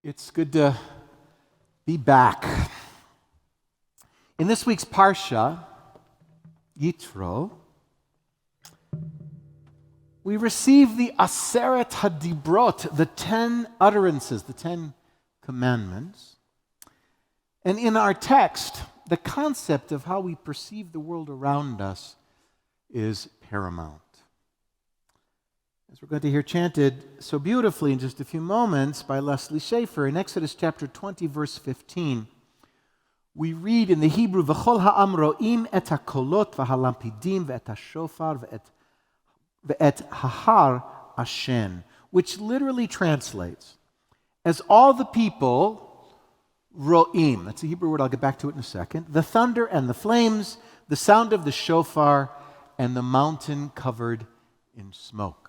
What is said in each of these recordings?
It's good to be back. In this week's Parsha, Yitro, we receive the Aseret HaDibrot, the 10 utterances, the 10 commandments. And in our text, the concept of how we perceive the world around us is paramount. As we're going to hear chanted so beautifully in just a few moments by Leslie Schaefer, in Exodus chapter 20, verse 15, we read in the Hebrew, V'chol ha'am ro'im et ha'kolot v'halampidim ve'et ha'shofar ve'et ha'har ashen, which literally translates, as all the people ro'im, that's a Hebrew word, I'll get back to it in a second, the thunder and the flames, the sound of the shofar, and the mountain covered in smoke.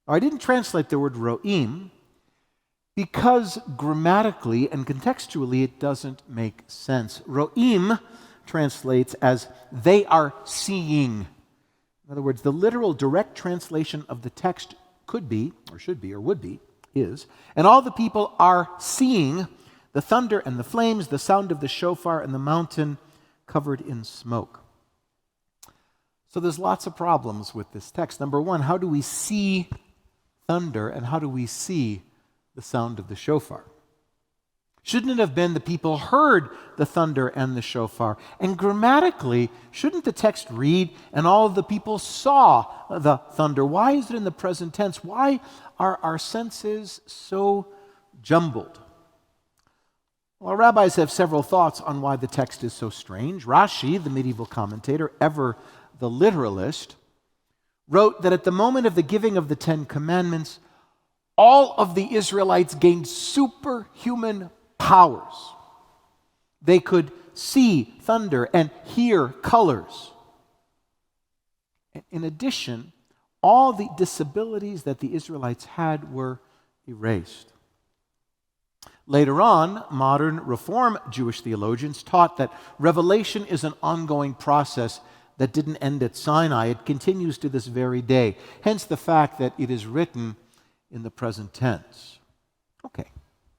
I didn't translate the word ro'im because grammatically and contextually it doesn't make sense. Ro'im translates as they are seeing. In other words, the literal direct translation of the text could be, or should be, or would be, is, and all the people are seeing the thunder and the flames, the sound of the shofar, and the mountain covered in smoke. So there's lots of problems with this text. Number one, how do we see thunder, and how do we see the sound of the shofar? Shouldn't it have been the people heard the thunder and the shofar? And grammatically, shouldn't the text read, and all of the people saw the thunder? Why is it in the present tense? Why are our senses so jumbled? Well, rabbis have several thoughts on why the text is so strange. Rashi, the medieval commentator, ever the literalist, wrote that at the moment of the giving of the 10 commandments, all of the Israelites gained superhuman powers. They could see thunder and hear colors. In addition, all the disabilities that the Israelites had were erased. Later on, modern Reform Jewish theologians taught that revelation is an ongoing process that didn't end at Sinai. It continues to this very day. Hence the fact that it is written in the present tense. Okay,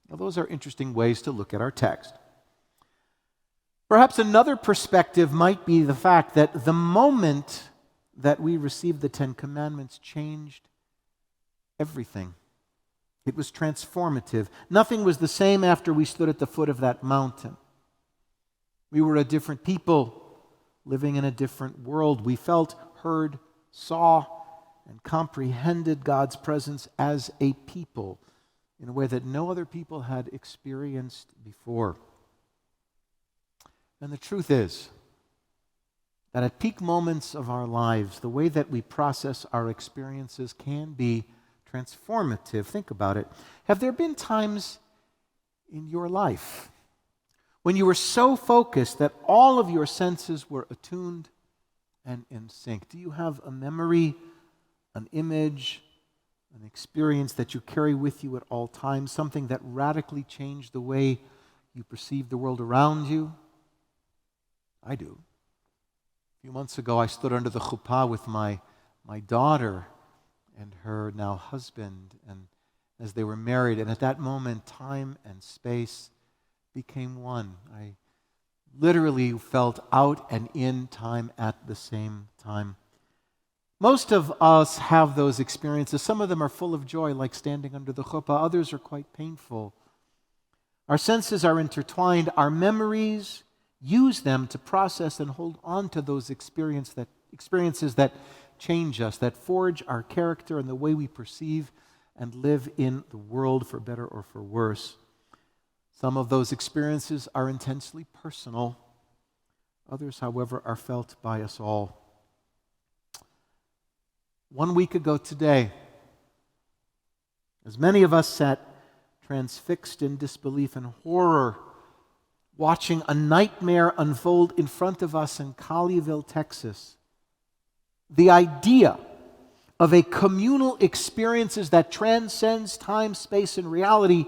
now those are interesting ways to look at our text. Perhaps another perspective might be the fact that the moment that we received the 10 commandments changed everything. It was transformative. Nothing was the same after we stood at the foot of that mountain. We were a different people, living in a different world. We felt, heard, saw, and comprehended God's presence as a people in a way that no other people had experienced before. And the truth is that at peak moments of our lives, the way that we process our experiences can be transformative. Think about it. Have there been times in your life when you were so focused that all of your senses were attuned and in sync? Do you have a memory, an image, an experience that you carry with you at all times, something that radically changed the way you perceive the world around you? I do. A few months ago, I stood under the chuppah with my daughter and her now husband, and as they were married, and at that moment, time and space became one. I literally felt out and in time at the same time. Most of us have those experiences. Some of them are full of joy, like standing under the chuppah. Others are quite painful. Our senses are intertwined. Our memories use them to process and hold on to those experiences that change us, that forge our character and the way we perceive and live in the world, for better or for worse. Some of those experiences are intensely personal. Others, however, are felt by us all. 1 week ago today, as many of us sat transfixed in disbelief and horror, watching a nightmare unfold in front of us in Colleyville, Texas, the idea of a communal experiences that transcends time, space, and reality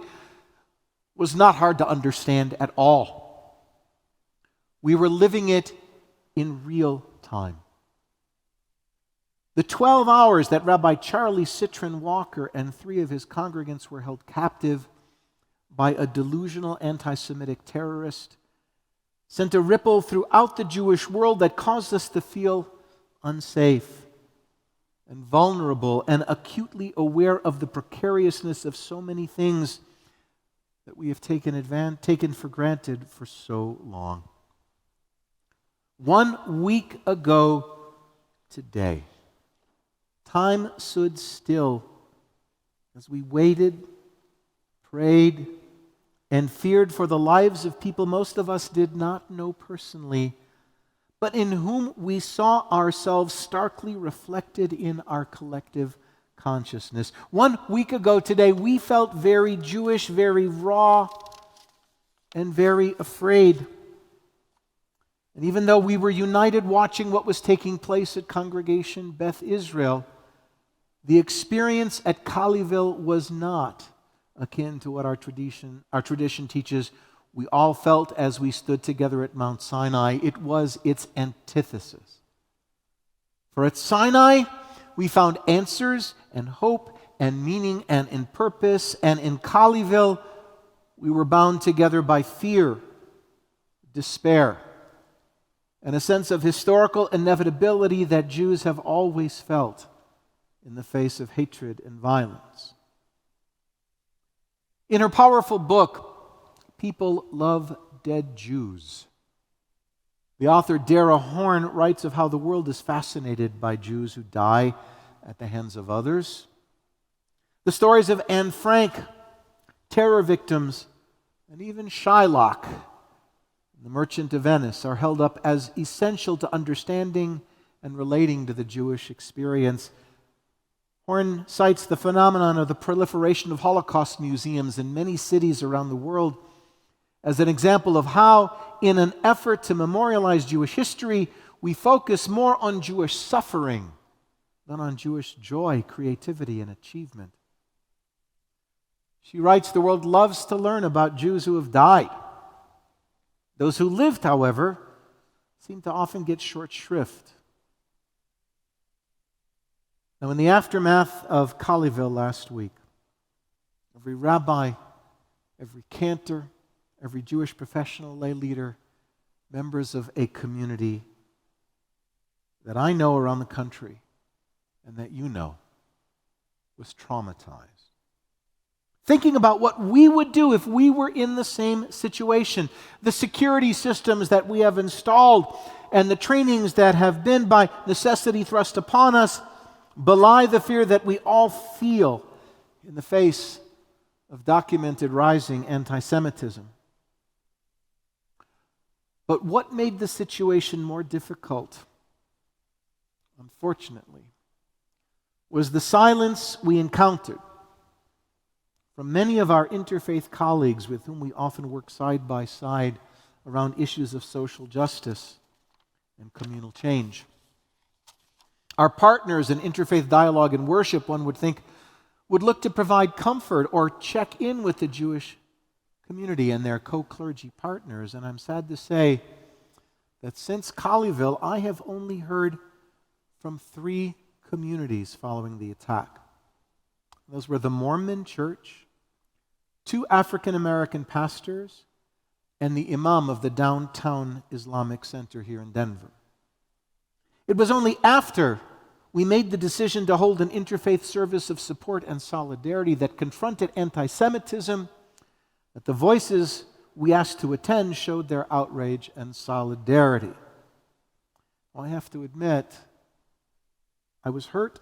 was not hard to understand at all. We were living it in real time. The 12 hours that Rabbi Charlie Citron Walker and 3 of his congregants were held captive by a delusional anti-Semitic terrorist sent a ripple throughout the Jewish world that caused us to feel unsafe and vulnerable and acutely aware of the precariousness of so many things that we have taken for granted for so long. 1 week ago today, time stood still as we waited, prayed, and feared for the lives of people most of us did not know personally, but in whom we saw ourselves starkly reflected in our collective consciousness. 1 week ago today, we felt very Jewish, very raw, and very afraid. And even though we were united watching what was taking place at Congregation Beth Israel, the experience at Colleyville was not akin to what our tradition teaches we all felt as we stood together at Mount Sinai. It was its antithesis. For at Sinai, we found answers and hope and meaning and in purpose, and in Colleyville, we were bound together by fear, despair, and a sense of historical inevitability that Jews have always felt in the face of hatred and violence. In her powerful book, People Love Dead Jews, the author Dara Horn writes of how the world is fascinated by Jews who die at the hands of others. The stories of Anne Frank, terror victims, and even Shylock, the Merchant of Venice, are held up as essential to understanding and relating to the Jewish experience. Horn cites the phenomenon of the proliferation of Holocaust museums in many cities around the world as an example of how, in an effort to memorialize Jewish history, we focus more on Jewish suffering than on Jewish joy, creativity, and achievement. She writes, the world loves to learn about Jews who have died. Those who lived, however, seem to often get short shrift. Now, in the aftermath of Colleyville last week, every rabbi, every cantor, every Jewish professional, lay leader, members of a community that I know around the country and that you know, was traumatized. Thinking about what we would do if we were in the same situation. The security systems that we have installed and the trainings that have been by necessity thrust upon us belie the fear that we all feel in the face of documented rising anti-Semitism. But what made the situation more difficult, unfortunately, was the silence we encountered from many of our interfaith colleagues with whom we often work side by side around issues of social justice and communal change. Our partners in interfaith dialogue and worship, one would think, would look to provide comfort or check in with the Jewish community and their co-clergy partners. And I'm sad to say that since Colleyville, I have only heard from 3 communities following the attack. Those were the Mormon Church, 2 African American pastors, and the imam of the Downtown Islamic Center here in Denver. It was only after we made the decision to hold an interfaith service of support and solidarity that confronted anti-Semitism that the voices we asked to attend showed their outrage and solidarity. Well, I have to admit, I was hurt,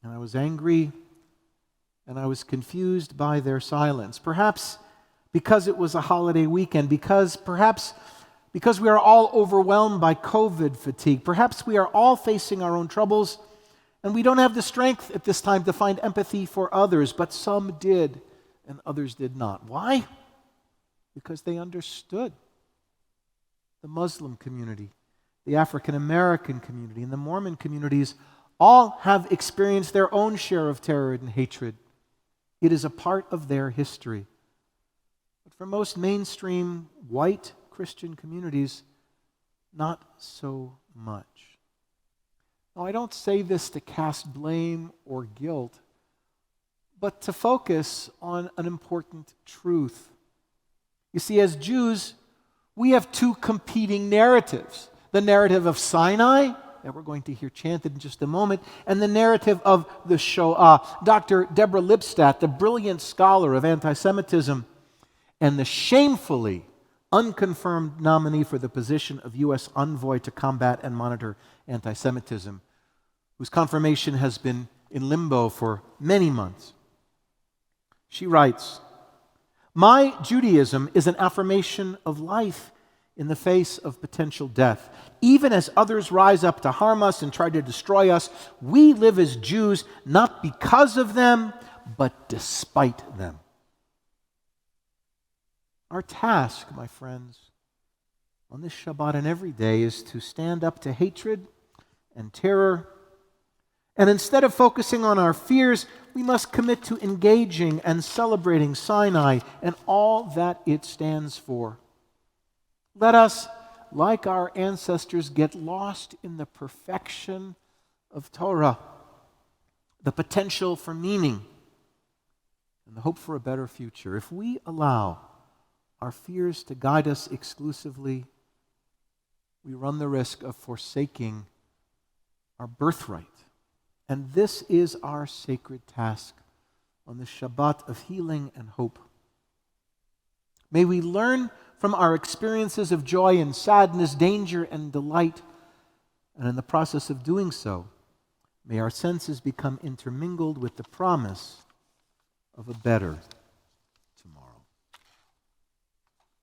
and I was angry, and I was confused by their silence. Perhaps because it was a holiday weekend, perhaps because we are all overwhelmed by COVID fatigue. Perhaps we are all facing our own troubles, and we don't have the strength at this time to find empathy for others, but some did, and others did not. Why? Because they understood. The Muslim community, the African American community, and the Mormon communities all have experienced their own share of terror and hatred. It is a part of their history. But for most mainstream white Christian communities, not so much. Now, I don't say this to cast blame or guilt, but to focus on an important truth. You see, as Jews, we have two competing narratives. The narrative of Sinai, that we're going to hear chanted in just a moment, and the narrative of the Shoah. Dr. Deborah Lipstadt, the brilliant scholar of anti-Semitism and the shamefully unconfirmed nominee for the position of U.S. envoy to combat and monitor anti-Semitism, whose confirmation has been in limbo for many months. She writes, "My Judaism is an affirmation of life in the face of potential death. Even as others rise up to harm us and try to destroy us, we live as Jews not because of them, but despite them." Our task, my friends, on this Shabbat and every day is to stand up to hatred and terror. And instead of focusing on our fears, we must commit to engaging and celebrating Sinai and all that it stands for. Let us, like our ancestors, get lost in the perfection of Torah, the potential for meaning, and the hope for a better future. If we allow our fears to guide us exclusively, we run the risk of forsaking our birthright. And this is our sacred task on the Shabbat of healing and hope. May we learn from our experiences of joy and sadness, danger and delight, and in the process of doing so, may our senses become intermingled with the promise of a better